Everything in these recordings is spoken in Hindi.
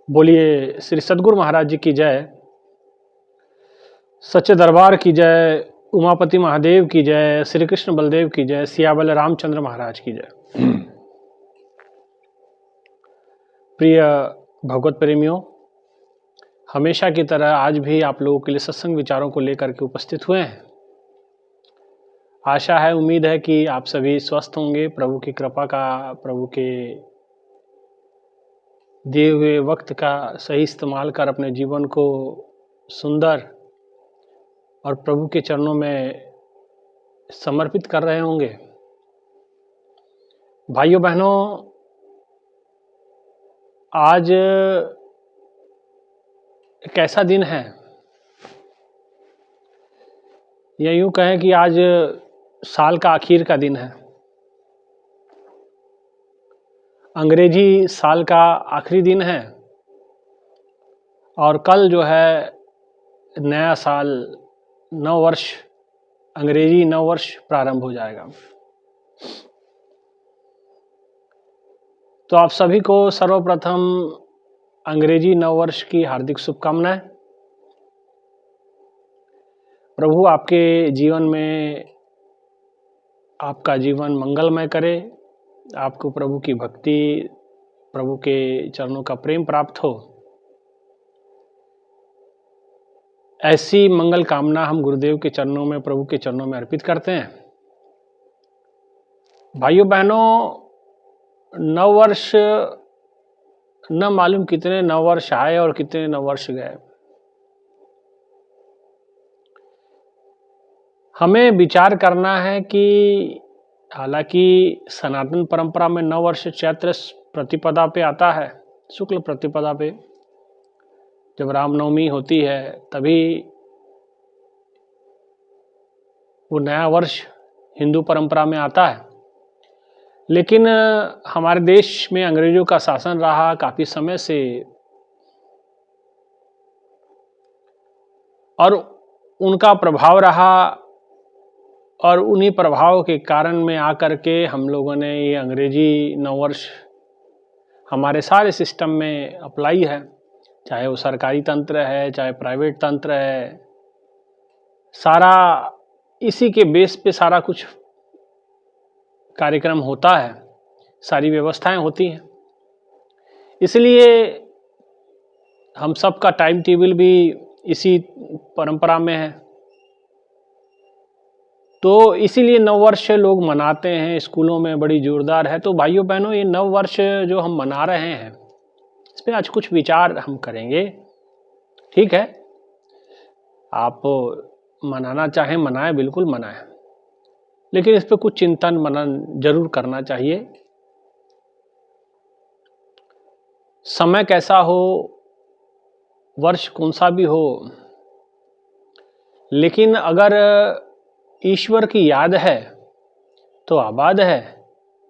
बोलिए श्री सद्गुरु महाराज जी की जय, सच्चे दरबार की जय, उमापति महादेव की जय, श्री कृष्ण बलदेव की जय, सियाबल रामचंद्र महाराज की जय। प्रिय भगवत प्रेमियों, हमेशा की तरह आज भी आप लोगों के लिए सत्संग विचारों को लेकर के उपस्थित हुए हैं। आशा है, उम्मीद है कि आप सभी स्वस्थ होंगे। प्रभु की कृपा का, प्रभु के दिए हुए वक्त का सही इस्तेमाल कर अपने जीवन को सुंदर और प्रभु के चरणों में समर्पित कर रहे होंगे। भाइयों बहनों, आज एक ऐसा दिन है, या यूं कहें कि आज साल का आखिर का दिन है। अंग्रेजी साल का आखिरी दिन है और कल जो है नया साल, नव वर्ष, अंग्रेजी नव वर्ष प्रारंभ हो जाएगा। तो आप सभी को सर्वप्रथम अंग्रेजी नव वर्ष की हार्दिक शुभकामनाएं। प्रभु आपके जीवन में, आपका जीवन मंगलमय करे, आपको प्रभु की भक्ति, प्रभु के चरणों का प्रेम प्राप्त हो। ऐसी मंगल कामना हम गुरुदेव के चरणों में, प्रभु के चरणों में अर्पित करते हैं। भाइयों बहनों, नव वर्ष न मालूम कितने नव वर्ष आए और कितने नव वर्ष गए। हमें विचार करना है कि हालांकि सनातन परंपरा में नव वर्ष चैत्र प्रतिपदा पे आता है, शुक्ल प्रतिपदा पे जब रामनवमी होती है तभी वो नया वर्ष हिंदू परंपरा में आता है। लेकिन हमारे देश में अंग्रेजों का शासन रहा काफी समय से और उनका प्रभाव रहा, और उन्हीं प्रभाव के कारण में आकर के हम लोगों ने ये अंग्रेजी नववर्ष हमारे सारे सिस्टम में अप्लाई है, चाहे वो सरकारी तंत्र है, चाहे प्राइवेट तंत्र है, सारा इसी के बेस पे सारा कुछ कार्यक्रम होता है, सारी व्यवस्थाएं होती हैं। इसलिए हम सब का टाइम टेबल भी इसी परंपरा में है। तो इसीलिए नववर्ष लोग मनाते हैं, स्कूलों में बड़ी जोरदार है। तो भाइयों बहनों, ये नववर्ष जो हम मना रहे हैं इस पर आज कुछ विचार हम करेंगे। ठीक है, आप मनाना चाहें मनाएं, बिल्कुल मनाएं, लेकिन इस पर कुछ चिंतन मनन जरूर करना चाहिए। समय कैसा हो, वर्ष कौन सा भी हो, लेकिन अगर ईश्वर की याद है तो आबाद है,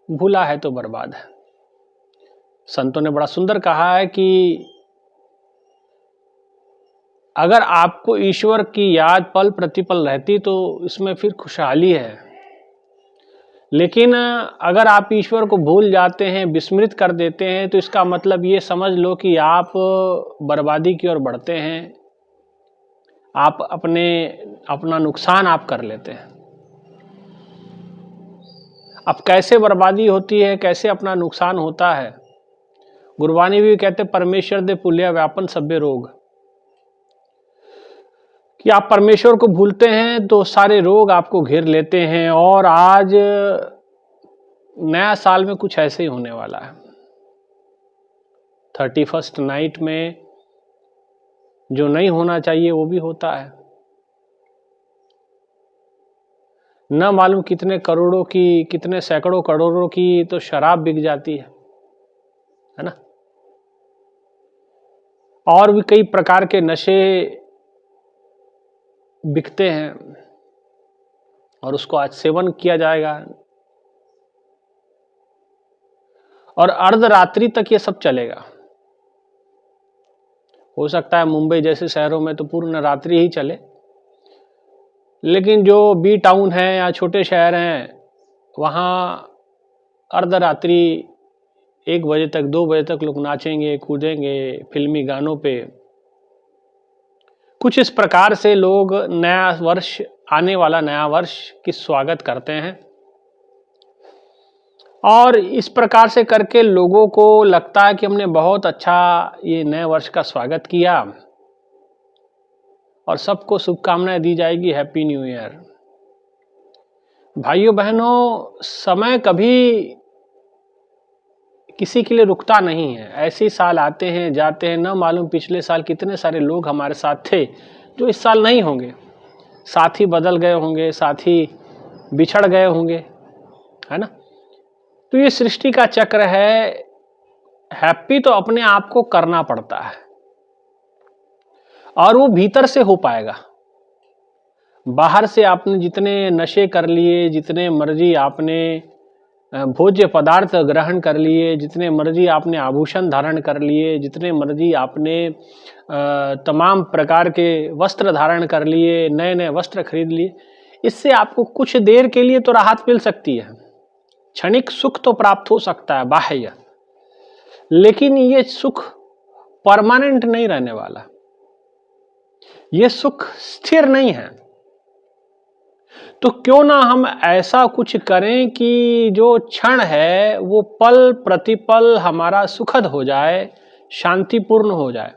भूला है तो बर्बाद है। संतों ने बड़ा सुंदर कहा है कि अगर आपको ईश्वर की याद पल प्रतिपल रहती तो इसमें फिर खुशहाली है, लेकिन अगर आप ईश्वर को भूल जाते हैं, विस्मृत कर देते हैं, तो इसका मतलब ये समझ लो कि आप बर्बादी की ओर बढ़ते हैं। आप अपना नुकसान आप कर लेते हैं। अब कैसे बर्बादी होती है, कैसे अपना नुकसान होता है, गुरबानी भी कहते परमेश्वर दे पुल्या व्यापन सभ्य रोग, कि आप परमेश्वर को भूलते हैं तो सारे रोग आपको घेर लेते हैं। और आज नया साल में कुछ ऐसे ही होने वाला है। 31st नाइट में जो नहीं होना चाहिए वो भी होता है। न मालूम कितने करोड़ों की, कितने सैकड़ों करोड़ों की तो शराब बिक जाती है ना, और भी कई प्रकार के नशे बिकते हैं और उसको आज सेवन किया जाएगा और अर्धरात्रि तक ये सब चलेगा। हो सकता है मुंबई जैसे शहरों में तो पूर्ण रात्रि ही चले, लेकिन जो बी टाउन है या छोटे शहर हैं वहाँ अर्धरात्रि 1 बजे तक 2 बजे तक लोग नाचेंगे कूदेंगे फिल्मी गानों पे। कुछ इस प्रकार से लोग नया वर्ष, आने वाला नया वर्ष की स्वागत करते हैं और इस प्रकार से करके लोगों को लगता है कि हमने बहुत अच्छा ये नए वर्ष का स्वागत किया और सबको शुभकामनाएं दी जाएगी, हैप्पी न्यू ईयर। भाइयों बहनों, समय कभी किसी के लिए रुकता नहीं है। ऐसे ही साल आते हैं जाते हैं, न मालूम पिछले साल कितने सारे लोग हमारे साथ थे जो इस साल नहीं होंगे। साथी बदल गए होंगे, साथी बिछड़ गए होंगे, है ना। तो ये सृष्टि का चक्र है। हैप्पी तो अपने आप को करना पड़ता है और वो भीतर से हो पाएगा। बाहर से आपने जितने नशे कर लिए, जितने मर्जी आपने भोज्य पदार्थ ग्रहण कर लिए, जितने मर्जी आपने आभूषण धारण कर लिए, जितने मर्जी आपने तमाम प्रकार के वस्त्र धारण कर लिए, नए नए वस्त्र खरीद लिए, इससे आपको कुछ देर के लिए तो राहत मिल सकती है, क्षणिक सुख तो प्राप्त हो सकता है बाह्य, लेकिन ये सुख परमानेंट नहीं रहने वाला, ये सुख स्थिर नहीं है। तो क्यों ना हम ऐसा कुछ करें कि जो क्षण है वो पल प्रतिपल हमारा सुखद हो जाए, शांतिपूर्ण हो जाए।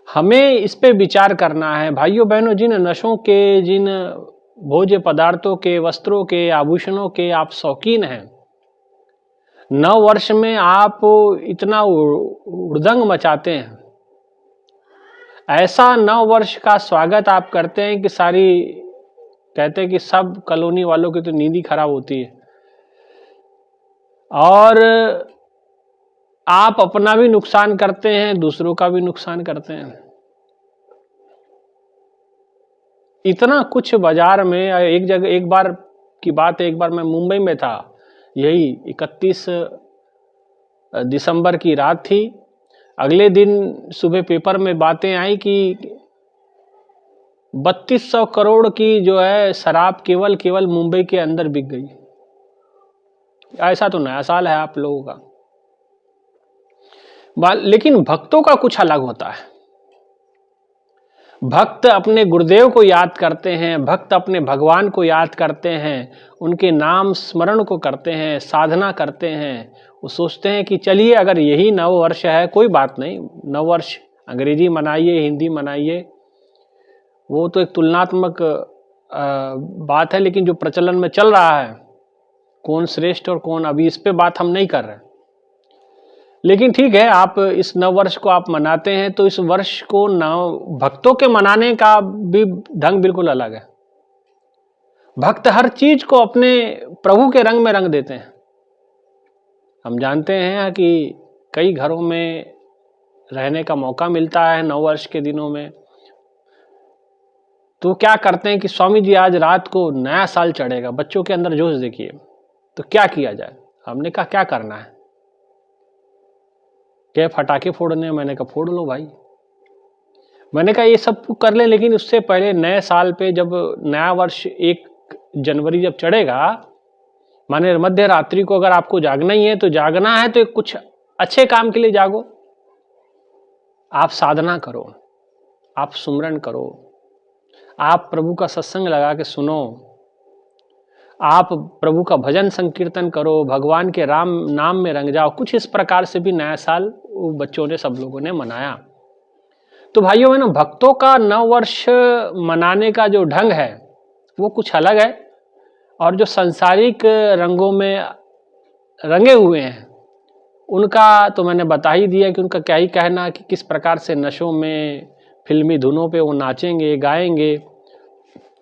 हमें इस पे विचार करना है भाइयों बहनों। जिन नशों के, जिन भोज्य पदार्थों के, वस्त्रों के, आभूषणों के आप शौकीन हैं, नव वर्ष में आप इतना उड़दंग मचाते हैं, ऐसा नव वर्ष का स्वागत आप करते हैं कि सारी, कहते हैं कि सब कॉलोनी वालों की तो नींद ही खराब होती है और आप अपना भी नुकसान करते हैं, दूसरों का भी नुकसान करते हैं। इतना कुछ बाजार में, एक जगह, एक बार की बात है, एक बार मैं मुंबई में था, यही 31 दिसंबर की रात थी। अगले दिन सुबह पेपर में बातें आई कि 3200 करोड़ की जो है शराब केवल मुंबई के अंदर बिक गई। ऐसा तो नया साल है आप लोगों का। लेकिन भक्तों का कुछ अलग होता है। भक्त अपने गुरुदेव को याद करते हैं, भक्त अपने भगवान को याद करते हैं, उनके नाम स्मरण को करते हैं, साधना करते हैं। वो सोचते हैं कि चलिए अगर यही नव वर्ष है, कोई बात नहीं, नव वर्ष अंग्रेजी मनाइए, हिंदी मनाइए, वो तो एक तुलनात्मक बात है, लेकिन जो प्रचलन में चल रहा है, कौन श्रेष्ठ और कौन, अभी इस पे बात हम नहीं कर रहे। लेकिन ठीक है, आप इस नव वर्ष को आप मनाते हैं, तो इस वर्ष को नव भक्तों के मनाने का भी ढंग बिल्कुल अलग है। भक्त हर चीज को अपने प्रभु के रंग में रंग देते हैं। हम जानते हैं कि कई घरों में रहने का मौका मिलता है नव वर्ष के दिनों में, तो क्या करते हैं कि स्वामी जी आज रात को नया साल चढ़ेगा, बच्चों के अंदर जोश देखिए, तो क्या किया जाए। हमने कहा क्या करना है, क्या फटाके फोड़ने, मैंने कहा फोड़ लो भाई। मैंने कहा ये सब कर ले, लेकिन उससे पहले नए साल पे जब नया वर्ष 1 जनवरी जब चढ़ेगा, माने मध्य रात्रि को अगर आपको जागना ही है, तो जागना है तो कुछ अच्छे काम के लिए जागो। आप साधना करो, आप सुमरन करो, आप प्रभु का सत्संग लगा के सुनो, आप प्रभु का भजन संकीर्तन करो, भगवान के राम नाम में रंग जाओ। कुछ इस प्रकार से भी नया साल बच्चों ने, सब लोगों ने मनाया। तो भाइयों बहनों, भक्तों का नव वर्ष मनाने का जो ढंग है वो कुछ अलग है, और जो सांसारिक रंगों में रंगे हुए हैं उनका तो मैंने बता ही दिया कि उनका क्या ही कहना, कि किस प्रकार से नशों में, फिल्मी धुनों पे वो नाचेंगे गाएंगे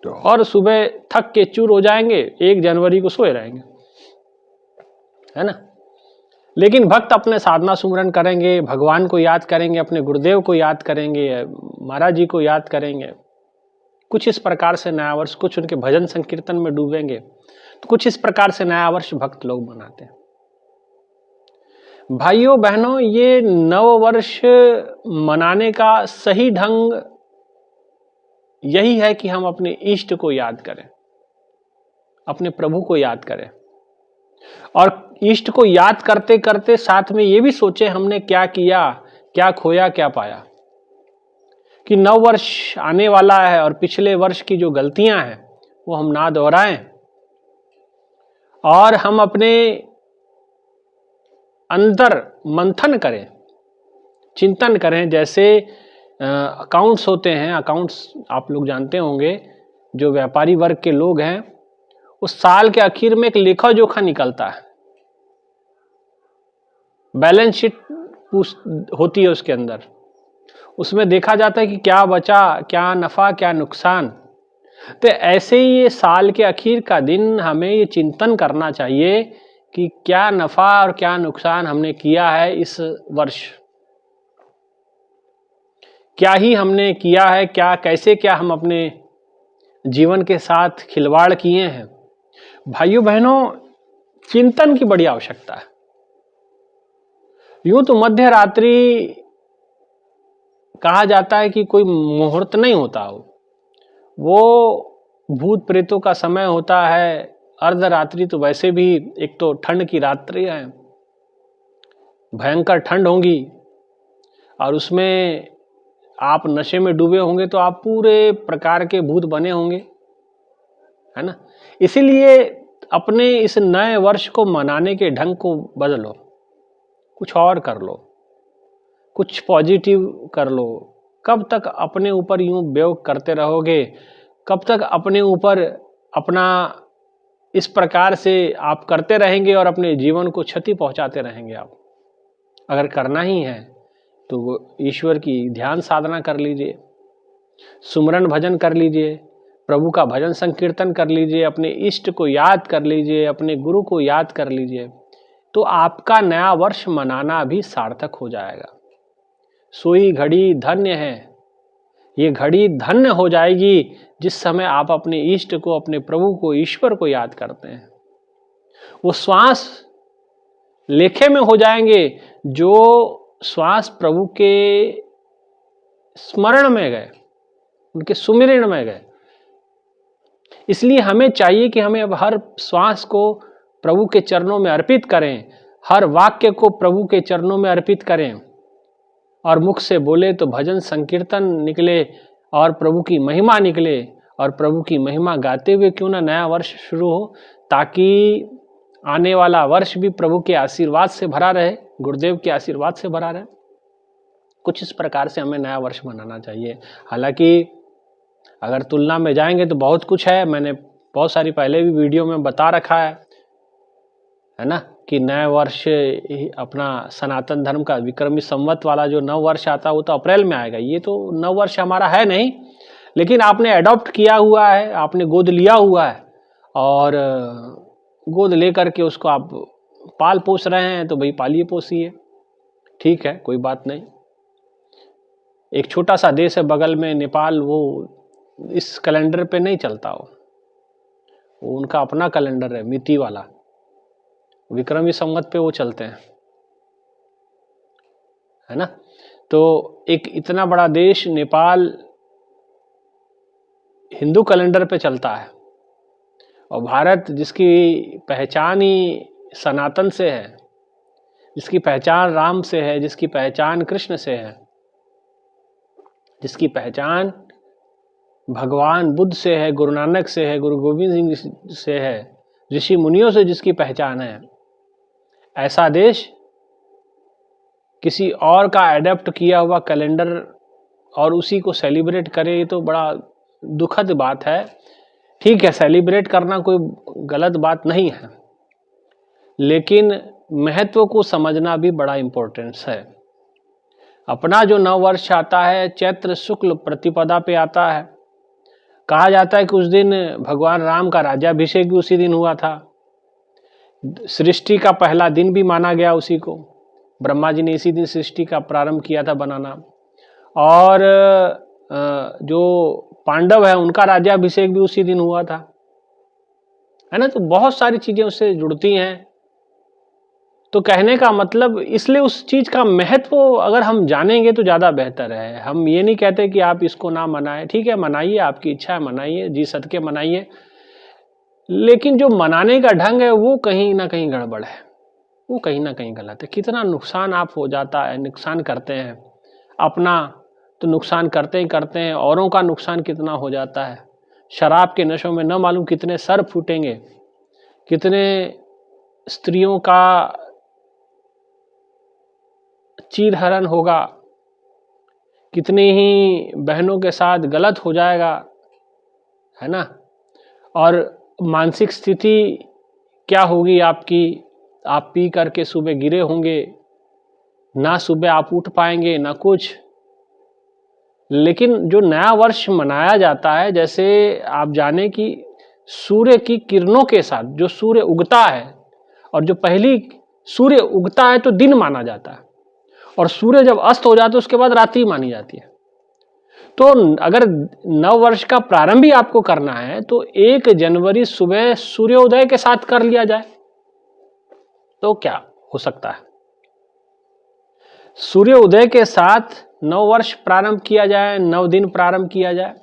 और सुबह थक के चूर हो जाएंगे, 1 जनवरी को सोए रहेंगे, है ना। लेकिन भक्त अपने साधना सुमरन करेंगे, भगवान को याद करेंगे, अपने गुरुदेव को याद करेंगे, महाराज जी को याद करेंगे। कुछ इस प्रकार से नया वर्ष, कुछ उनके भजन संकीर्तन में डूबेंगे, तो कुछ इस प्रकार से नया वर्ष भक्त लोग मनाते हैं। भाइयों बहनों, ये नव वर्ष मनाने का सही ढंग यही है कि हम अपने इष्ट को याद करें, अपने प्रभु को याद करें, और इष्ट को याद करते करते साथ में ये भी सोचे हमने क्या किया, क्या खोया, क्या पाया, कि नव वर्ष आने वाला है और पिछले वर्ष की जो गलतियां हैं वो हम ना दोहराएं और हम अपने अंदर मंथन करें, चिंतन करें। जैसे अकाउंट्स होते हैं, अकाउंट्स आप लोग जानते होंगे, जो व्यापारी वर्ग के लोग हैं, उस साल के आखिर में एक लेखा जोखा निकलता है, बैलेंस शीट होती है उसके अंदर, उसमें देखा जाता है कि क्या बचा, क्या नफा, क्या नुकसान। तो ऐसे ही ये साल के आखिर का दिन हमें ये चिंतन करना चाहिए कि क्या नफा और क्या नुकसान हमने किया है इस वर्ष, क्या ही हमने किया है, क्या कैसे क्या हम अपने जीवन के साथ खिलवाड़ किए हैं। भाइयों बहनों, चिंतन की बड़ी आवश्यकता है। यूं तो मध्य रात्रि कहा जाता है कि कोई मुहूर्त नहीं होता हो, वो भूत प्रेतों का समय होता है। अर्धरात्रि तो वैसे भी एक तो ठंड की रात्रि है, भयंकर ठंड होगी, और उसमें आप नशे में डूबे होंगे तो आप पूरे प्रकार के भूत बने होंगे, है ना। इसीलिए अपने इस नए वर्ष को मनाने के ढंग को बदलो, कुछ और कर लो, कुछ पॉजिटिव कर लो। कब तक अपने ऊपर यूं प्रयोग करते रहोगे, कब तक अपने ऊपर अपना इस प्रकार से आप करते रहेंगे और अपने जीवन को क्षति पहुंचाते रहेंगे। आप अगर करना ही है तो ईश्वर की ध्यान साधना कर लीजिए, सुमरन भजन कर लीजिए, प्रभु का भजन संकीर्तन कर लीजिए, अपने इष्ट को याद कर लीजिए, अपने गुरु को याद कर लीजिए, तो आपका नया वर्ष मनाना भी सार्थक हो जाएगा। सोई घड़ी धन्य है, ये घड़ी धन्य हो जाएगी जिस समय आप अपने इष्ट को, अपने प्रभु को, ईश्वर को याद करते हैं। वो श्वास लेखे में हो जाएंगे जो श्वास प्रभु के स्मरण में गए, उनके सुमिरन में गए। इसलिए हमें चाहिए कि हमें अब हर श्वास को प्रभु के चरणों में अर्पित करें, हर वाक्य को प्रभु के चरणों में अर्पित करें, और मुख से बोले तो भजन संकीर्तन निकले और प्रभु की महिमा निकले, और प्रभु की महिमा गाते हुए क्यों ना नया वर्ष शुरू हो, ताकि आने वाला वर्ष भी प्रभु के आशीर्वाद से भरा रहे, गुरुदेव के आशीर्वाद से भरा रहे। कुछ इस प्रकार से हमें नया वर्ष मनाना चाहिए। हालांकि अगर तुलना में जाएंगे तो बहुत कुछ है, मैंने बहुत सारी पहले भी वीडियो में बता रखा है ना, कि नया वर्ष अपना सनातन धर्म का विक्रमी संवत वाला जो नव वर्ष आता है वो तो अप्रैल में आएगा। ये तो नव वर्ष हमारा है नहीं, लेकिन आपने अडॉप्ट किया हुआ है, आपने गोद लिया हुआ है, और गोद लेकर के उसको आप पाल पोस रहे हैं, तो भाई पालिए पोसिए, ठीक है, कोई बात नहीं। एक छोटा सा देश है बगल में नेपाल, वो इस कैलेंडर पे नहीं चलता, वो उनका अपना कैलेंडर है, मिति वाला, विक्रमी संवत पे वो चलते हैं, है ना। तो एक इतना बड़ा देश नेपाल हिंदू कैलेंडर पे चलता है, और भारत जिसकी पहचान ही सनातन से है, जिसकी पहचान राम से है, जिसकी पहचान कृष्ण से है, जिसकी पहचान भगवान बुद्ध से है, गुरु नानक से है, गुरु गोविंद सिंह से है, ऋषि मुनियों से जिसकी पहचान है, ऐसा देश किसी और का एडप्ट किया हुआ कैलेंडर और उसी को सेलिब्रेट करे, ये तो बड़ा दुखद बात है। ठीक है, सेलिब्रेट करना कोई गलत बात नहीं है, लेकिन महत्व को समझना भी बड़ा इम्पोर्टेंस है। अपना जो नव वर्ष आता है चैत्र शुक्ल प्रतिपदा पे आता है। कहा जाता है कि उस दिन भगवान राम का राज्याभिषेक भी उसी दिन हुआ था, सृष्टि का पहला दिन भी माना गया उसी को, ब्रह्मा जी ने इसी दिन सृष्टि का प्रारंभ किया था बनाना, और जो पांडव है उनका राज्याभिषेक भी उसी दिन हुआ था, है ना। तो बहुत सारी चीजें उससे जुड़ती हैं। तो कहने का मतलब, इसलिए उस चीज का महत्व अगर हम जानेंगे तो ज्यादा बेहतर है। हम ये नहीं कहते कि आप इसको ना मनाएं, ठीक है मनाइए, आपकी इच्छा है मनाइए, जी सदके मनाइए, लेकिन जो मनाने का ढंग है वो कहीं ना कहीं गड़बड़ है, वो कहीं ना कहीं गलत है। कितना नुकसान आप हो जाता है, नुकसान करते हैं अपना, तो नुकसान करते ही करते हैं, औरों का नुकसान कितना हो जाता है। शराब के नशों में न मालूम कितने सर फूटेंगे, कितने स्त्रियों का चीरहरण होगा, कितनी ही बहनों के साथ गलत हो जाएगा, है ना। और मानसिक स्थिति क्या होगी आपकी, आप पी करके सुबह गिरे होंगे, ना सुबह आप उठ पाएंगे ना कुछ। लेकिन जो नया वर्ष मनाया जाता है, जैसे आप जाने कि सूर्य की किरणों के साथ जो सूर्य उगता है, और जो पहली सूर्य उगता है तो दिन माना जाता है, और सूर्य जब अस्त हो जाता है उसके बाद रात्रि मानी जाती है। तो अगर नव वर्ष का प्रारंभ ही आपको करना है तो 1 जनवरी सुबह सूर्योदय के साथ कर लिया जाए तो क्या हो सकता है। सूर्य उदय के साथ नव वर्ष प्रारंभ किया जाए, नव दिन प्रारंभ किया जाए।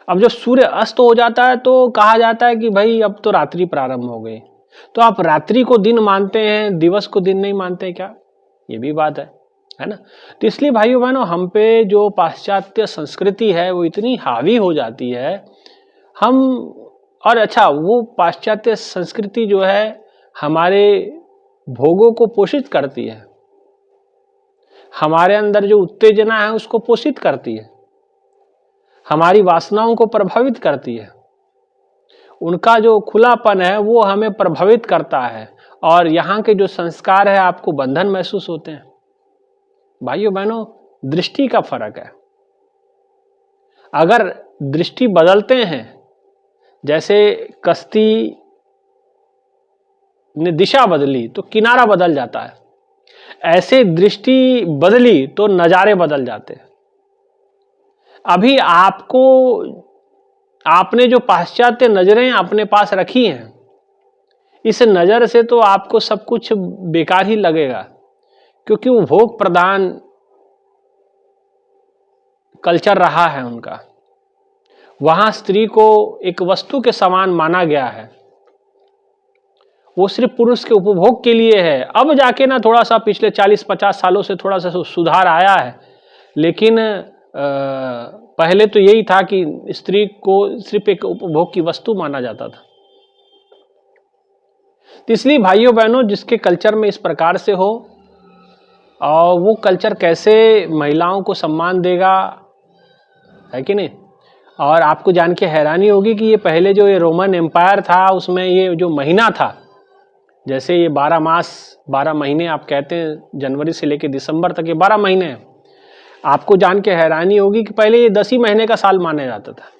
अब जब सूर्य अस्त हो जाता है तो कहा जाता है कि भाई अब तो रात्रि प्रारंभ हो गई, तो आप रात्रि को दिन मानते हैं, दिवस को दिन नहीं मानते क्या? ये भी बात है ना। तो इसलिए भाइयों बहनों, हम पे जो पाश्चात्य संस्कृति है वो इतनी हावी हो जाती है, हम, और अच्छा वो पाश्चात्य संस्कृति जो है हमारे भोगों को पोषित करती है, हमारे अंदर जो उत्तेजना है उसको पोषित करती है, हमारी वासनाओं को प्रभावित करती है। उनका जो खुलापन है वो हमें प्रभावित करता है, और यहाँ के जो संस्कार है आपको बंधन महसूस होते हैं। भाइयों बहनों, दृष्टि का फर्क है। अगर दृष्टि बदलते हैं, जैसे कश्ती ने दिशा बदली तो किनारा बदल जाता है, ऐसे दृष्टि बदली तो नजारे बदल जाते हैं। अभी आपने जो पाश्चात्य नजरें अपने पास रखी हैं, इस नजर से तो आपको सब कुछ बेकार ही लगेगा, क्योंकि वो भोग प्रधान कल्चर रहा है उनका। वहां स्त्री को एक वस्तु के समान माना गया है, वो सिर्फ पुरुष के उपभोग के लिए है। अब जाके ना थोड़ा सा पिछले 40-50 सालों से थोड़ा सा सुधार आया है, लेकिन पहले तो यही था कि स्त्री को सिर्फ एक उपभोग की वस्तु माना जाता था। तो इसलिए भाइयों बहनों, जिसके कल्चर में इस प्रकार से हो, और वो कल्चर कैसे महिलाओं को सम्मान देगा, है कि नहीं। और आपको जान के हैरानी होगी कि ये पहले जो ये रोमन एम्पायर था उसमें ये जो महीना था, जैसे ये 12 मास 12 महीने आप कहते हैं, जनवरी से लेकर दिसंबर तक ये 12 महीने हैं। आपको जान के हैरानी होगी कि पहले ये 10 ही महीने का साल माना जाता था।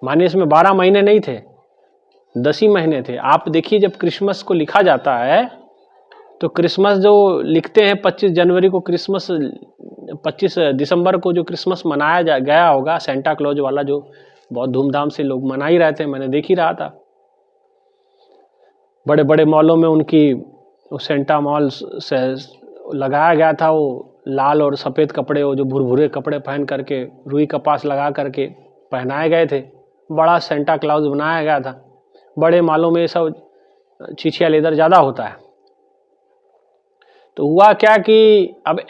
माने इसमें 12 महीने नहीं थे, 10 ही महीने थे। आप देखिए जब क्रिसमस को लिखा जाता है तो क्रिसमस जो लिखते हैं 25 जनवरी को, क्रिसमस 25 दिसंबर को जो क्रिसमस मनाया गया होगा, सेंटा क्लॉज वाला जो बहुत धूमधाम से लोग मना ही रहे थे, मैंने देख ही रहा था। बड़े बड़े मॉलों में उनकी सेंटा मॉल से लगाया गया था, वो लाल और सफ़ेद कपड़े, वो जो भुरभुरे कपड़े पहन करके रुई कपास लगा करके पहनाए गए थे, बड़ा सेंटा क्लॉज बनाया गया था। बड़े मॉलों में सब छिछिया लेदर ज़्यादा होता है। तो हुआ क्या कि अब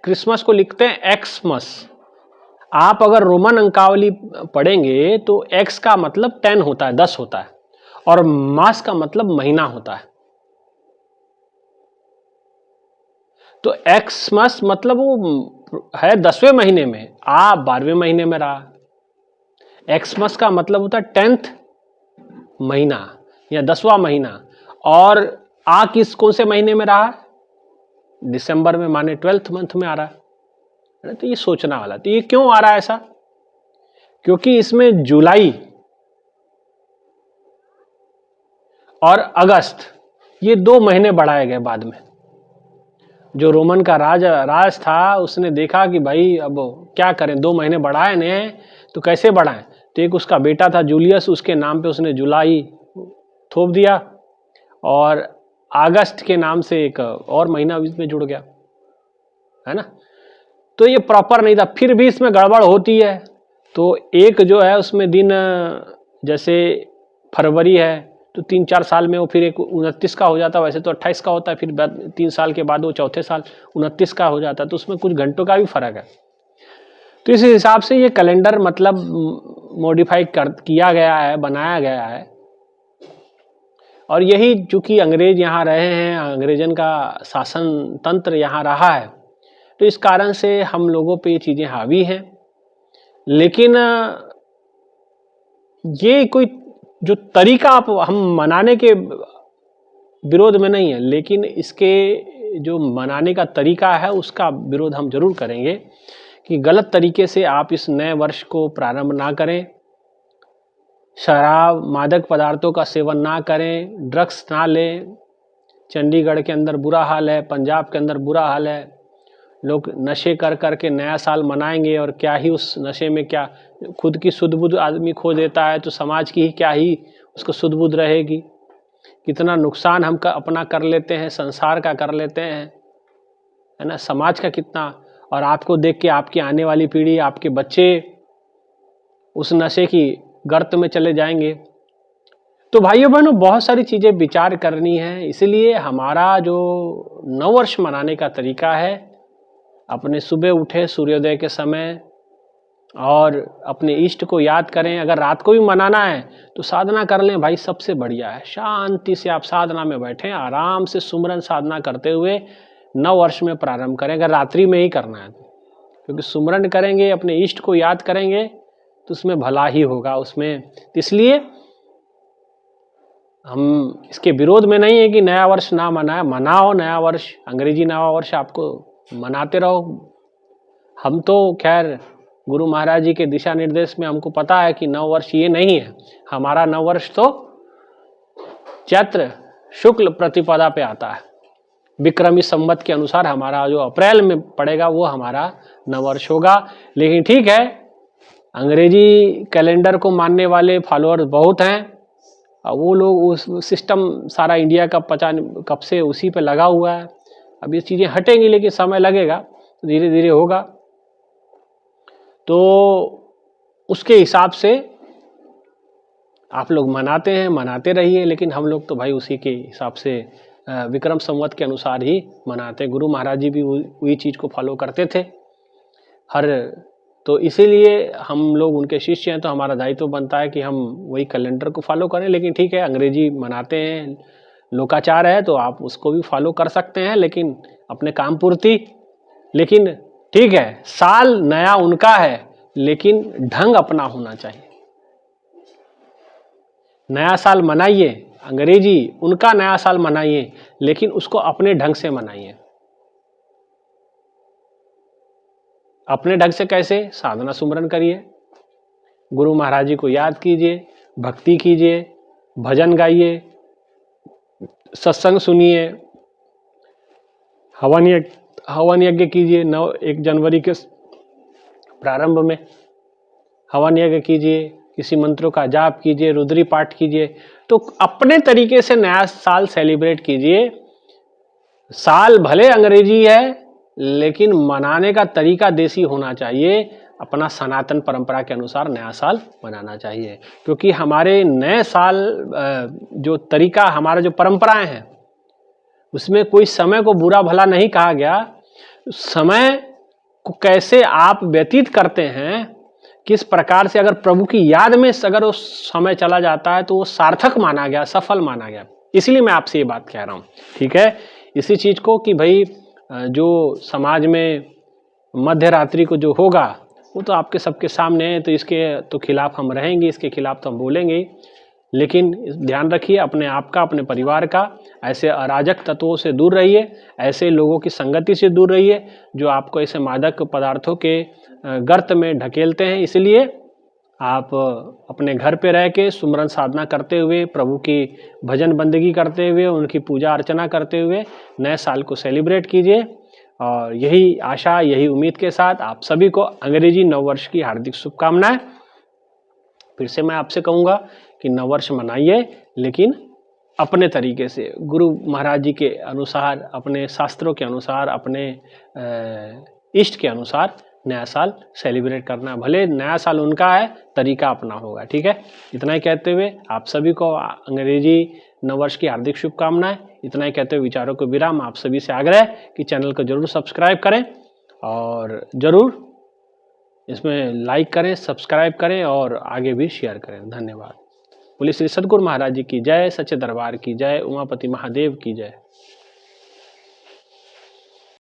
क्रिसमस को लिखते हैं एक्समस। आप अगर रोमन अंकावली पढ़ेंगे तो एक्स का मतलब 10 होता है, 10 होता है, और मास का मतलब महीना होता है। तो एक्समस मतलब वो है 10वें महीने में, आप 12वें महीने में रहा। एक्समस का मतलब होता है 10th महीना या 10वां महीना, और किस कौन से महीने में रहा? दिसंबर में, माने 12th मंथ में आ रहा है। तो ये सोचना वाला, तो ये क्यों आ रहा है ऐसा? क्योंकि इसमें जुलाई और अगस्त ये 2 महीने बढ़ाए गए बाद में। जो रोमन का राज था उसने देखा कि भाई अब क्या करें, 2 महीने बढ़ाए ने तो कैसे बढ़ाएं। तो एक उसका बेटा था जूलियस, उसके नाम पे उसने जुलाई थोप दिया, और अगस्त के नाम से एक और महीना इसमें जुड़ गया, है ना। तो ये प्रॉपर नहीं था, फिर भी इसमें गड़बड़ होती है। तो एक जो है उसमें दिन, जैसे फरवरी है तो 3-4 साल में वो फिर एक 29 का हो जाता है, वैसे तो 28 का होता है, फिर 3 साल के बाद वो चौथे साल 29 का हो जाता है, तो उसमें कुछ घंटों का भी फर्क है। तो इस हिसाब से ये कैलेंडर मतलब मॉडिफाई किया गया है, बनाया गया है। और यही चूंकि अंग्रेज यहाँ रहे हैं, अंग्रेजन का शासन तंत्र यहाँ रहा है, तो इस कारण से हम लोगों पे ये चीज़ें हावी हैं। लेकिन ये कोई जो तरीका आप हम मनाने के विरोध में नहीं है, लेकिन इसके जो मनाने का तरीका है उसका विरोध हम जरूर करेंगे कि गलत तरीके से आप इस नए वर्ष को प्रारंभ ना करें, शराब मादक पदार्थों का सेवन ना करें, ड्रग्स ना लें। चंडीगढ़ के अंदर बुरा हाल है, पंजाब के अंदर बुरा हाल है, लोग नशे कर करके नया साल मनाएंगे और क्या ही उस नशे में क्या खुद की सुध बुध आदमी खो देता है, तो समाज की ही क्या ही उसको सुध बुध रहेगी। कितना नुकसान हम अपना कर लेते हैं, संसार का कर लेते हैं, है ना, समाज का कितना। और आपको देख के आपकी आने वाली पीढ़ी, आपके बच्चे उस नशे की गर्त में चले जाएंगे। तो भाइयों बहनों, बहुत सारी चीज़ें विचार करनी है। इसलिए हमारा जो नववर्ष मनाने का तरीका है, अपने सुबह उठे सूर्योदय के समय और अपने इष्ट को याद करें। अगर रात को भी मनाना है तो साधना कर लें भाई, सबसे बढ़िया है। शांति से आप साधना में बैठें, आराम से सुमरन साधना करते हुए नव वर्ष में प्रारंभ करें, अगर रात्रि में ही करना है तो। क्योंकि सुमरन करेंगे, अपने इष्ट को याद करेंगे तो उसमें भला ही होगा उसमें। इसलिए हम इसके विरोध में नहीं है कि नया वर्ष ना मनाए, मनाओ नया वर्ष, अंग्रेजी नया वर्ष आपको मनाते रहो। हम तो खैर गुरु महाराज जी के दिशा निर्देश में हमको पता है कि नव वर्ष ये नहीं है। हमारा नव वर्ष तो चैत्र शुक्ल प्रतिपदा पे आता है, विक्रमी संवत के अनुसार हमारा जो अप्रैल में पड़ेगा वो हमारा नव वर्ष होगा। लेकिन ठीक है, अंग्रेजी कैलेंडर को मानने वाले फॉलोअर्स बहुत हैं, वो लोग उस सिस्टम सारा इंडिया का पता कब से उसी पे लगा हुआ है। अब ये चीज़ें हटेंगी, लेकिन समय लगेगा, धीरे धीरे होगा। तो उसके हिसाब से आप लोग मनाते हैं, मनाते रहिए, लेकिन हम लोग तो भाई उसी के हिसाब से विक्रम संवत के अनुसार ही मनाते। गुरु महाराज जी भी वही चीज़ को फॉलो करते थे तो इसीलिए हम लोग उनके शिष्य हैं, तो हमारा दायित्व बनता है कि हम वही कैलेंडर को फॉलो करें। लेकिन ठीक है, अंग्रेजी मनाते हैं, लोकाचार है, तो आप उसको भी फॉलो कर सकते हैं, लेकिन अपने काम पूर्ति। लेकिन ठीक है, साल नया उनका है, लेकिन ढंग अपना होना चाहिए। नया साल मनाइए, अंग्रेजी उनका नया साल मनाइए, लेकिन उसको अपने ढंग से मनाइए। अपने ढंग से कैसे? साधना सुमरन करिए, गुरु महाराज जी को याद कीजिए, भक्ति कीजिए, भजन गाइए, सत्संग सुनिए, हवन यज्ञ कीजिए। 1 जनवरी के प्रारंभ में हवन यज्ञ कीजिए, किसी मंत्रों का जाप कीजिए, रुद्री पाठ कीजिए। तो अपने तरीके से नया साल सेलिब्रेट कीजिए। साल भले अंग्रेजी है, लेकिन मनाने का तरीका देसी होना चाहिए। अपना सनातन परंपरा के अनुसार नया साल मनाना चाहिए, क्योंकि हमारे नए साल जो तरीका, हमारा जो परंपराएं हैं, उसमें कोई समय को बुरा भला नहीं कहा गया। समय को कैसे आप व्यतीत करते हैं, किस प्रकार से, अगर प्रभु की याद में अगर वो समय चला जाता है तो वो सार्थक माना गया, सफल माना गया। इसलिए मैं आपसे ये बात कह रहा हूँ, ठीक है। इसी चीज को कि भाई जो समाज में मध्य रात्रि को जो होगा वो तो आपके सबके सामने है, तो इसके तो खिलाफ हम रहेंगे, इसके खिलाफ तो हम बोलेंगे। लेकिन ध्यान रखिए अपने आप का, अपने परिवार का। ऐसे अराजक तत्वों से दूर रहिए, ऐसे लोगों की संगति से दूर रहिए जो आपको ऐसे मादक पदार्थों के गर्त में ढकेलते हैं। इसलिए आप अपने घर पे रह के सुमरन साधना करते हुए, प्रभु की भजन बंदगी करते हुए, उनकी पूजा अर्चना करते हुए नए साल को सेलिब्रेट कीजिए। और यही आशा, यही उम्मीद के साथ आप सभी को अंग्रेजी नववर्ष की हार्दिक शुभकामनाएं। फिर से मैं आपसे कहूँगा कि नववर्ष मनाइए, लेकिन अपने तरीके से, गुरु महाराज जी के अनुसार, अपने शास्त्रों के अनुसार, अपने इष्ट के अनुसार नया साल सेलिब्रेट करना। भले नया साल उनका है, तरीका अपना होगा। ठीक है, इतना ही कहते हुए आप सभी को अंग्रेजी नववर्ष की हार्दिक शुभकामनाएं। इतना ही कहते हुए विचारों को विराम। आप सभी से आग्रह कि चैनल को जरूर सब्सक्राइब करें और ज़रूर इसमें लाइक करें, सब्सक्राइब करें और आगे भी शेयर करें। धन्यवाद। बोलिए श्री सद्गुरु महाराज जी की जय, सच्चे दरबार की जय, उमापति महादेव की जय।